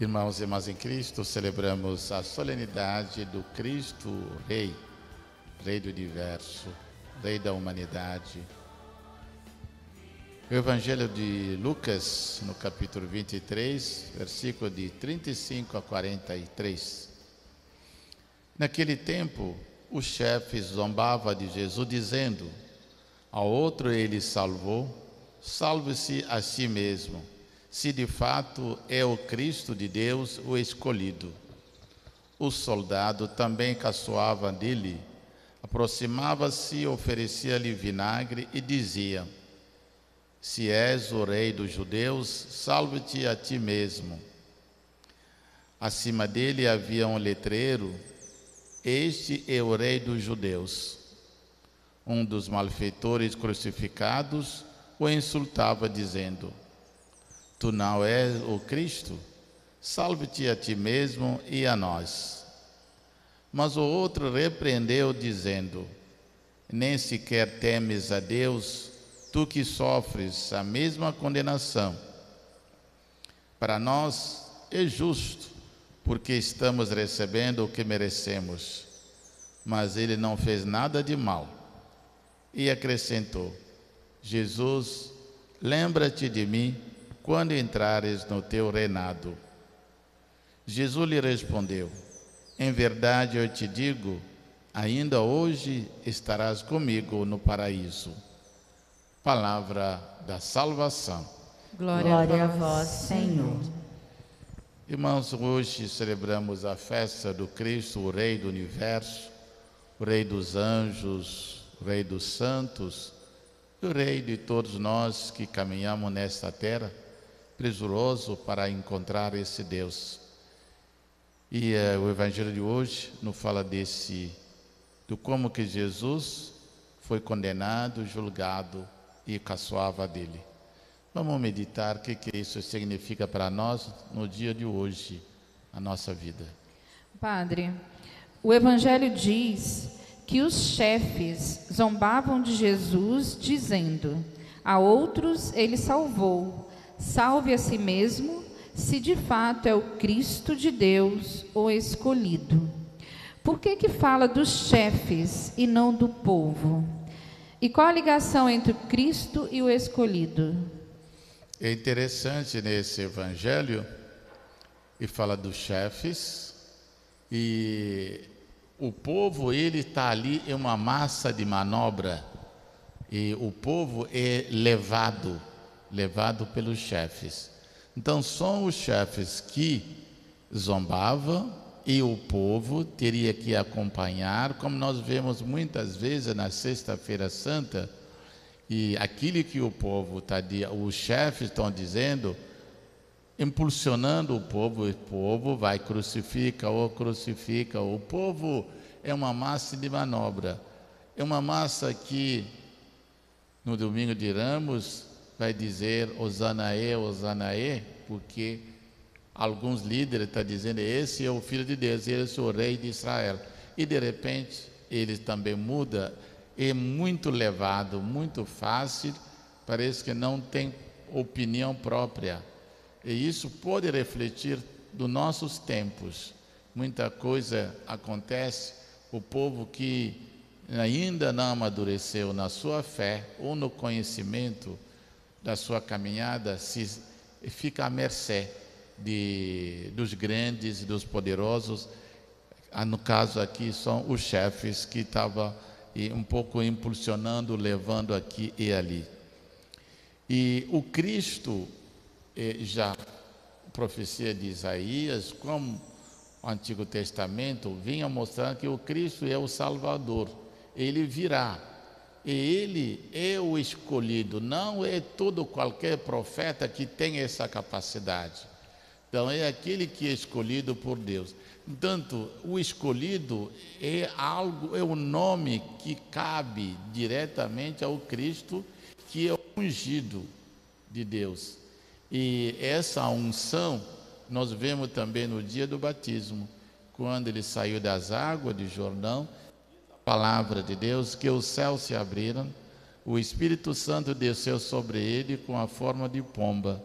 Irmãos e irmãs em Cristo, celebramos a solenidade do Cristo Rei, Rei do Universo, Rei da humanidade. O Evangelho de Lucas, no capítulo 23, versículo de 35 a 43. Naquele tempo, os chefes zombavam de Jesus, dizendo: ao outro ele salvou, salve-se a si mesmo, se de fato é o Cristo de Deus, o escolhido. O soldado também caçoava dele, aproximava-se, oferecia-lhe vinagre e dizia: se és o rei dos judeus, salve-te a ti mesmo. Acima dele havia um letreiro: este é o rei dos judeus. Um dos malfeitores crucificados o insultava, dizendo: tu não és o Cristo? Salve-te a ti mesmo e a nós. Mas o outro repreendeu, dizendo: nem sequer temes a Deus, tu que sofres a mesma condenação. Para nós é justo, porque estamos recebendo o que merecemos. Mas ele não fez nada de mal. E acrescentou: Jesus, lembra-te de mim quando entrares no teu reinado. Jesus lhe respondeu: em verdade eu te digo, ainda hoje estarás comigo no paraíso. Palavra da salvação. Glória a vós, Senhor. Irmãos, hoje celebramos a festa do Cristo, o Rei do Universo, o Rei dos anjos, o Rei dos santos, o Rei de todos nós que caminhamos nesta terra, presuroso para encontrar esse Deus. E o Evangelho de hoje nos fala do como que Jesus foi condenado, julgado e caçoava dele. Vamos meditar o que isso significa para nós no dia de hoje, a nossa vida. Padre, o Evangelho diz que os chefes zombavam de Jesus, dizendo: a outros ele salvou, salve a si mesmo, se de fato é o Cristo de Deus, o escolhido. Por que fala dos chefes e não do povo? E qual a ligação entre o Cristo e o escolhido? É interessante nesse evangelho, e fala dos chefes, e o povo, ele está ali em uma massa de manobra, e o povo é levado pelos chefes. Então são os chefes que zombavam e o povo teria que acompanhar, como nós vemos muitas vezes na Sexta-feira Santa, e aquilo que o povo os chefes estão dizendo, impulsionando o povo vai, crucifica. O povo é uma massa de manobra, é uma massa que no domingo de Ramos vai dizer Hosanaê, Hosanaê, porque alguns líderes estão dizendo: esse é o Filho de Deus, esse é o Rei de Israel, e de repente ele também muda. É muito levado, muito fácil, parece que não tem opinião própria. E isso pode refletir dos nossos tempos. Muita coisa acontece, o povo que ainda não amadureceu na sua fé ou no conhecimento da sua caminhada, fica à mercê dos grandes e dos poderosos. No caso aqui são os chefes que estavam um pouco impulsionando, levando aqui e ali. E o Cristo, já a profecia de Isaías, como o Antigo Testamento, vinha mostrando que o Cristo é o Salvador, ele virá, e ele é o escolhido, não é todo qualquer profeta que tem essa capacidade. Então é aquele que é escolhido por Deus. Portanto, o escolhido é o nome que cabe diretamente ao Cristo, que é o ungido de Deus. E essa unção nós vemos também no dia do batismo, quando ele saiu das águas de Jordão, a palavra de Deus, que os céus se abriram, o Espírito Santo desceu sobre ele com a forma de pomba,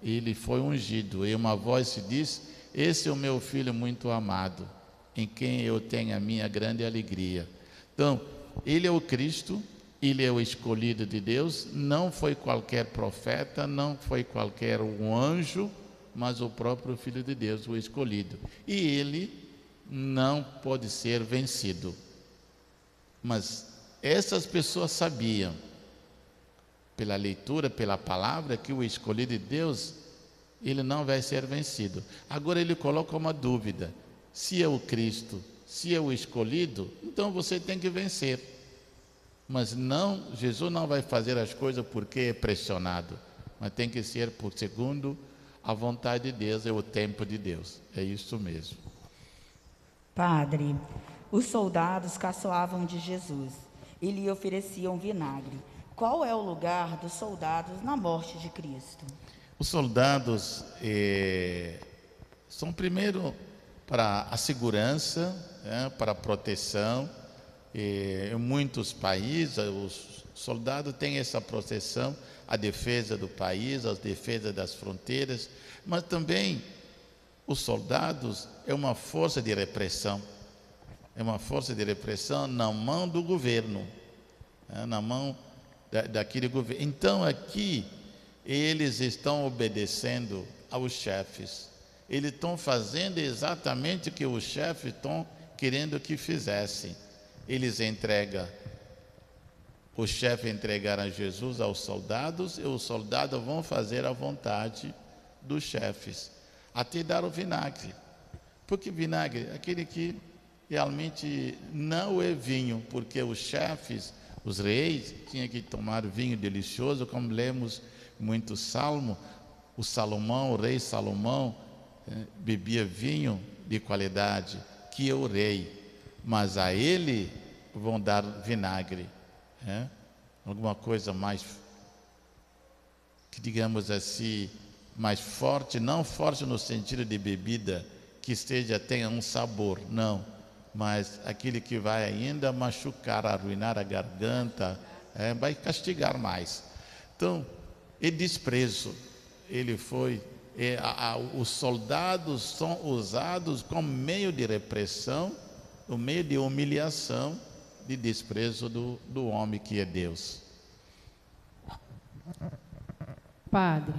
ele foi ungido, e uma voz se diz: esse é o meu filho muito amado, em quem eu tenho a minha grande alegria. Então, ele é o Cristo, ele é o escolhido de Deus, não foi qualquer profeta, não foi qualquer um anjo, mas o próprio Filho de Deus, o escolhido. E ele não pode ser vencido. Mas essas pessoas sabiam, pela leitura, pela palavra, que o escolhido de Deus, ele não vai ser vencido. Agora ele coloca uma dúvida: se é o Cristo, se é o escolhido, então você tem que vencer. Mas não, Jesus não vai fazer as coisas porque é pressionado, mas tem que ser por segundo a vontade de Deus, é o tempo de Deus. É isso mesmo. Padre, os soldados caçoavam de Jesus e lhe ofereciam vinagre. Qual é o lugar dos soldados na morte de Cristo? Os soldados são primeiro para a segurança, para a proteção. Em muitos países, os soldados têm essa proteção, a defesa do país, a defesa das fronteiras, mas também os soldados é uma força de repressão, na mão do governo, na mão daquele governo. Então aqui eles estão obedecendo aos chefes, eles estão fazendo exatamente o que os chefes estão querendo que fizessem. Os chefes entregaram Jesus aos soldados, e os soldados vão fazer a vontade dos chefes, até dar o vinagre. Porque vinagre, aquele que realmente não é vinho, porque os chefes, os reis, tinham que tomar vinho delicioso, como lemos muito salmo. O rei Salomão, bebia vinho de qualidade, que é o rei, mas a ele vão dar vinagre, alguma coisa mais, que digamos assim, mais forte, não forte no sentido de bebida, que tenha um sabor, não, mas aquele que vai ainda machucar, arruinar a garganta, vai castigar mais. Então, e desprezo, os soldados são usados como meio de repressão, o meio de humilhação, de desprezo do homem que é Deus. Padre,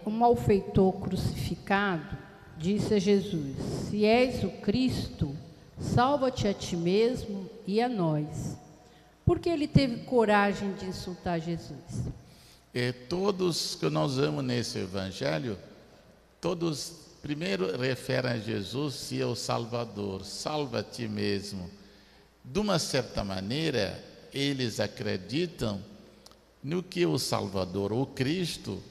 um malfeitor crucificado disse a Jesus: se és o Cristo, salva-te a ti mesmo e a nós. Por que ele teve coragem de insultar Jesus? Todos que nós vemos nesse evangelho, todos primeiro referem a Jesus, se é o Salvador, salva a ti mesmo. De uma certa maneira, eles acreditam no que o Salvador, o Cristo,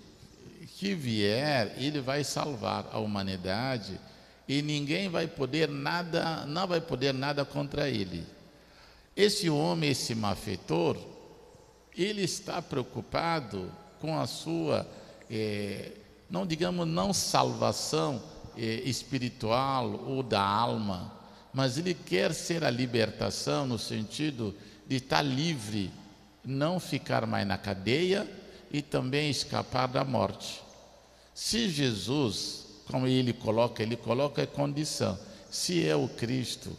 que vier, ele vai salvar a humanidade e ninguém vai poder nada, não vai poder nada contra ele. Esse homem, esse malfeitor, ele está preocupado com a sua, não salvação espiritual ou da alma, mas ele quer ser a libertação no sentido de estar livre, não ficar mais na cadeia e também escapar da morte. Se Jesus, como ele coloca a condição, se é o Cristo,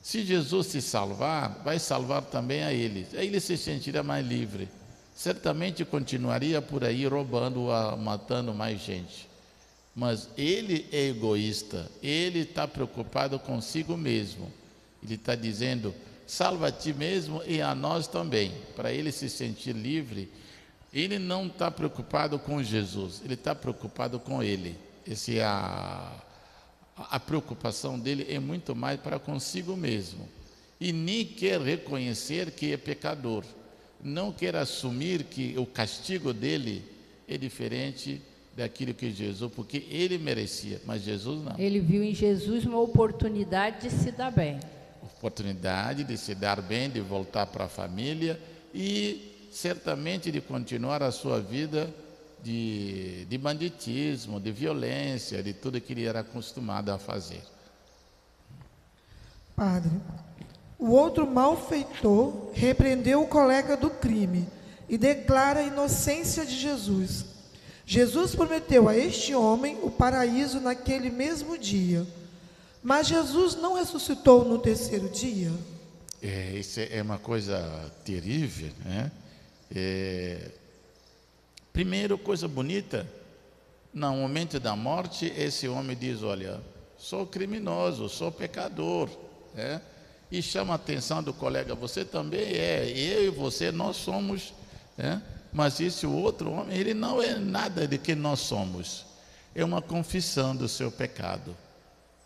se Jesus se salvar, vai salvar também a ele. Aí ele se sentirá mais livre. Certamente continuaria por aí roubando, matando mais gente. Mas ele é egoísta, ele está preocupado consigo mesmo. Ele está dizendo: salva a ti mesmo e a nós também, para ele se sentir livre. Ele não está preocupado com Jesus, ele está preocupado com ele. A preocupação dele é muito mais para consigo mesmo. E nem quer reconhecer que é pecador, não quer assumir que o castigo dele é diferente daquilo que Jesus, porque ele merecia, mas Jesus não. Ele viu em Jesus uma oportunidade de se dar bem. Oportunidade de se dar bem, de voltar para a família e certamente de continuar a sua vida de banditismo, de violência, de tudo que ele era acostumado a fazer. Padre, o outro malfeitor repreendeu o colega do crime e declara a inocência de Jesus. Jesus prometeu a este homem o paraíso naquele mesmo dia. Mas Jesus não ressuscitou no terceiro dia? Isso é uma coisa terrível, né? Primeiro, coisa bonita, no momento da morte, esse homem diz: olha, sou criminoso, sou pecador, né? E chama a atenção do colega: você também é, eu e você, nós somos, né? Mas esse outro homem, ele não é nada de que nós somos. É uma confissão do seu pecado.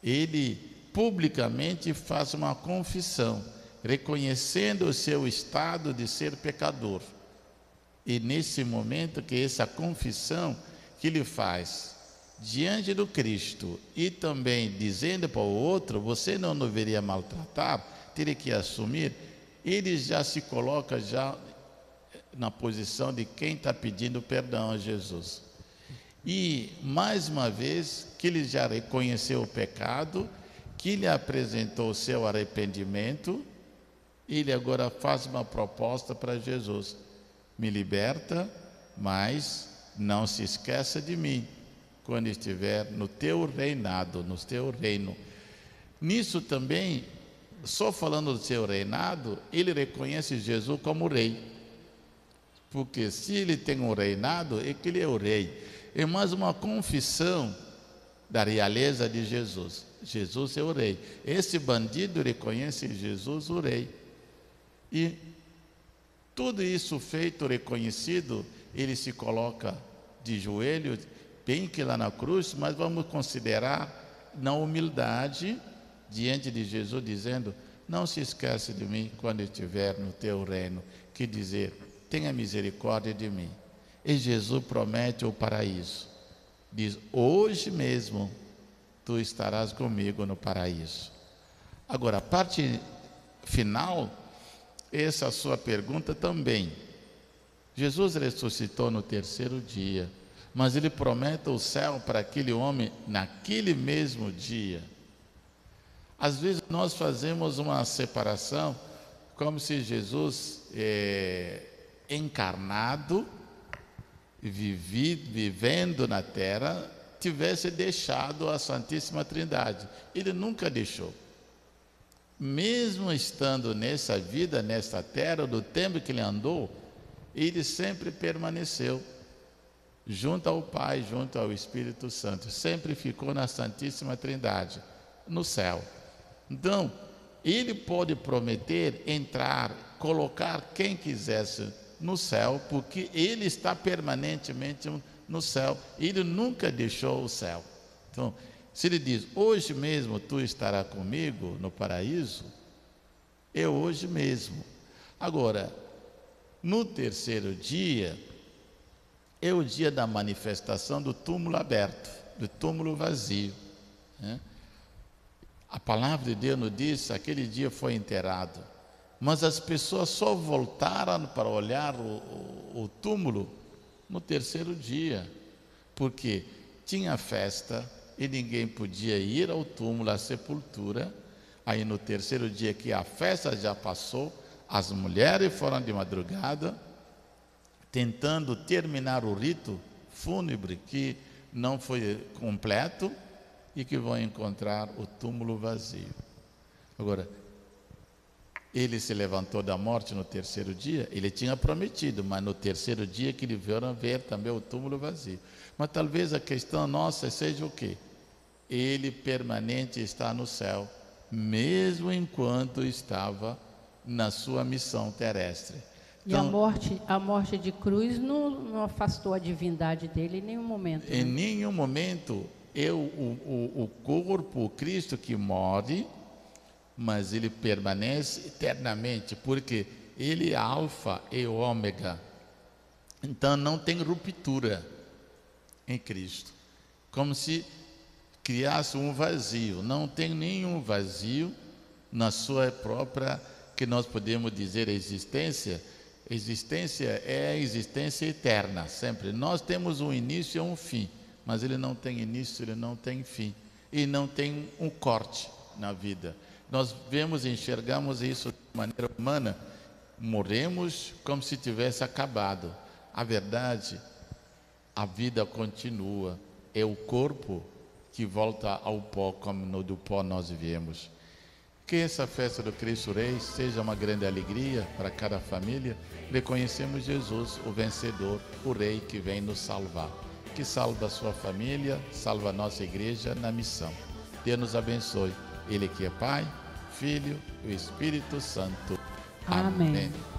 Ele publicamente faz uma confissão, reconhecendo o seu estado de ser pecador. E nesse momento que essa confissão que ele faz diante do Cristo e também dizendo para o outro: você não deveria maltratar, teria que assumir, ele já se coloca já na posição de quem está pedindo perdão a Jesus. E mais uma vez que ele já reconheceu o pecado, que ele apresentou o seu arrependimento, ele agora faz uma proposta para Jesus: me liberta, mas não se esqueça de mim quando estiver no teu reinado, no teu reino. Nisso também, só falando do seu reinado, ele reconhece Jesus como rei. Porque se ele tem um reinado, é que ele é o rei. É mais uma confissão da realeza de Jesus. Jesus é o rei. Esse bandido reconhece Jesus o rei. E tudo isso feito, reconhecido, ele se coloca de joelho, bem que lá na cruz, mas vamos considerar na humildade diante de Jesus, dizendo: não se esqueça de mim quando estiver no teu reino. Que dizer: tenha misericórdia de mim. E Jesus promete o paraíso. Diz: hoje mesmo tu estarás comigo no paraíso. Agora, a parte final, essa sua pergunta também. Jesus ressuscitou no terceiro dia, mas ele promete o céu para aquele homem naquele mesmo dia. Às vezes nós fazemos uma separação, como se Jesus encarnado, vivendo na terra, tivesse deixado a Santíssima Trindade. Ele nunca deixou. Mesmo estando nessa vida, nessa terra, do tempo que ele andou, ele sempre permaneceu junto ao Pai, junto ao Espírito Santo. Sempre ficou na Santíssima Trindade, no céu. Então, ele pode prometer entrar, colocar quem quisesse no céu, porque ele está permanentemente no céu. Ele nunca deixou o céu. Então, se ele diz: hoje mesmo tu estarás comigo no paraíso, é hoje mesmo. Agora, no terceiro dia, é o dia da manifestação do túmulo aberto, do túmulo vazio, né? A palavra de Deus nos diz: aquele dia foi enterrado. Mas as pessoas só voltaram para olhar o túmulo no terceiro dia, porque tinha festa e ninguém podia ir ao túmulo, à sepultura. Aí no terceiro dia que a festa já passou, as mulheres foram de madrugada, tentando terminar o rito fúnebre que não foi completo, e que vão encontrar o túmulo vazio. Agora, ele se levantou da morte no terceiro dia, ele tinha prometido, mas no terceiro dia que eles vieram ver também o túmulo vazio. Mas talvez a questão nossa seja o quê? Ele permanente está no céu, mesmo enquanto estava na sua missão terrestre. Então, e a morte de cruz não afastou a divindade dele em nenhum momento. Em nenhum momento o corpo, o Cristo que morre, mas ele permanece eternamente, porque ele é alfa e ômega. Então não tem ruptura em Cristo, como se criasse um vazio. Não tem nenhum vazio na sua própria, que nós podemos dizer, existência. Existência é a existência eterna, sempre. Nós temos um início e um fim, mas ele não tem início, ele não tem fim, e não tem um corte na vida. Nós vemos e enxergamos isso de maneira humana, morremos como se tivesse acabado. A verdade, a vida continua. É o corpo que volta ao pó, como do pó nós viemos. Que essa festa do Cristo Rei seja uma grande alegria para cada família. Reconhecemos Jesus, o vencedor, o Rei que vem nos salvar. Que salva a sua família, salva a nossa igreja na missão. Deus nos abençoe. Ele que é Pai, Filho e o Espírito Santo. Amém. Amém.